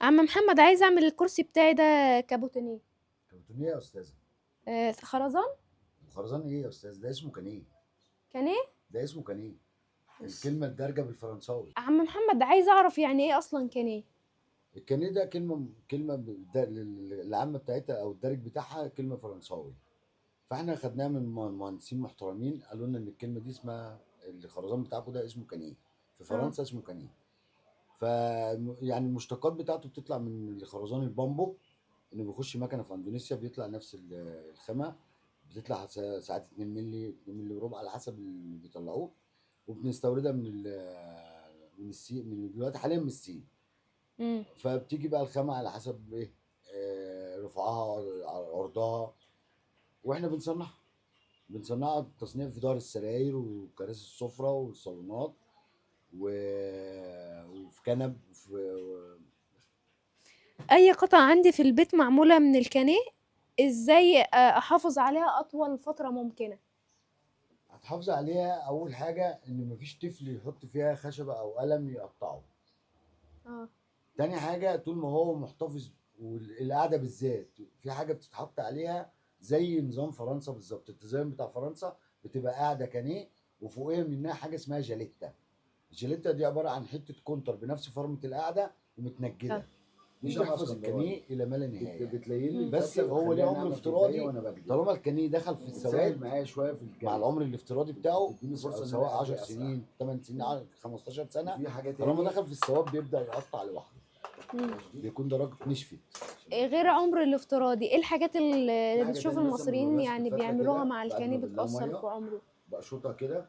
عم محمد، عايز اعمل الكرسي بتاعي ده كابوتينيه. كرتونيه يا استاذه. خرزان. خرزان ايه يا استاذ؟ ده اسمه كانيه. كان ايه؟ ده اسمه كانيه. ماشي. الكلمه الدارجه بالفرنساوي. عم محمد، عايز اعرف يعني ايه اصلا كان ايه؟ الكانيه ده كلمه العامه بتاعتها او الدارج بتاعها كلمه فرنساوي. فاحنا خدناها من مهندسين محترمين، قالوا لنا ان الكلمه دي اسمها الخرزان بتاعكم ده اسمه كانيه. في اه. فرنسا اسمه كانيه. ف يعني المشتقات بتاعته بتطلع من الخرزان البامبو، انه بيخش مكنه في اندونيسيا بيطلع نفس الخامه. بتطلع ساعات 2 مللي 2 مللي وربع على حسب اللي بيطلعوه. وبنستوردها من الصين، من دلوقتي حاليا من الصين. امم. فبتيجي بقى الخامه على حسب ايه، رفعها، عرضها. واحنا بنصنعها تصنيع في دار السراير وكراسي السفره والصالونات و... وفي كنب اي قطعة عندي في البيت معمولة من الكانيه، ازاي احافظ عليها اطول فترة ممكنة؟ هتحافظ عليها. اول حاجه ان مفيش طفل يحط فيها خشبه او قلم يقطعه. اه. تاني حاجة طول ما هو محتفظ، والقعدة بالذات في حاجة بتتحط عليها زي نظام فرنسا بالظبط. الديزاين بتاع فرنسا بتبقى قاعدة كانيه وفوقيها منها حاجة اسمها جاليتا. الجاليتا دي عبارة عن حتة كونتر بنفس فورمة القعدة اه. ومتنجدة. دي مم. تحفظ الكانيه إلى ما لا نهاية يعني. بتلين لي مم. بس الفتله هو ليه وتخليها عمر ناعمه في ايديا افتراضي. وانا بجلي. طالما الكانيه دخل في بتسهل السواد معايا شويه في مع الجري. العمر الافتراضي بتاعه، بتديني فرصه ان سواء انا 10 اجري اسرع. سنين 8 سنين مم. 15 سنة، وفي حاجه طالما تاني. دخل في السواد بيبدأ يقطع لوحده. مم. بيكون درجة نشفت. غير عمر الافتراضي، ايه الحاجات في اللي حاجه بتشوف تاني مثلا من المصريين ماسك يعني الفتله بيعملوها كده مع بعد ما الكاني بملاه بتأثر ميه في عمره؟ بقشطها كده.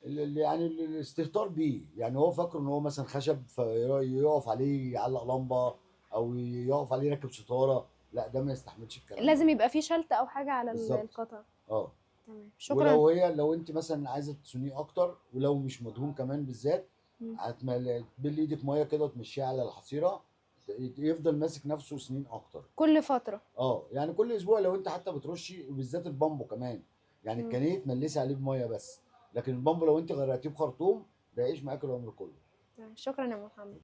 يعني الاستهتار بيه، يعني هو فاكر ان هو مثلا خشب فيقف عليه يعلق لمبه او يقف عليه يركب ستاره. لا، ده ما يستحملش الكلام ده. لازم يبقى فيه شلتة او حاجة على بالظبط. القطع. اه. تمام، شكرا. لو انت مثلا عايزه تصونيه اكتر ولو مش مدهون كمان بالذات، مم. تبل ايدك ميه كده وتمشيها على الحصيره، يفضل ماسك نفسه سنين اكتر. كل فترة. اه، يعني كل اسبوع لو انت حتى بترشي، وبالذات البامبو كمان. يعني مم. الكنيه تملسي عليه بميه بس، لكن البامبو لو انت غرقتيه بخرطوم ده يعيش معاك العمر كله. تمام، شكرا يا محمد.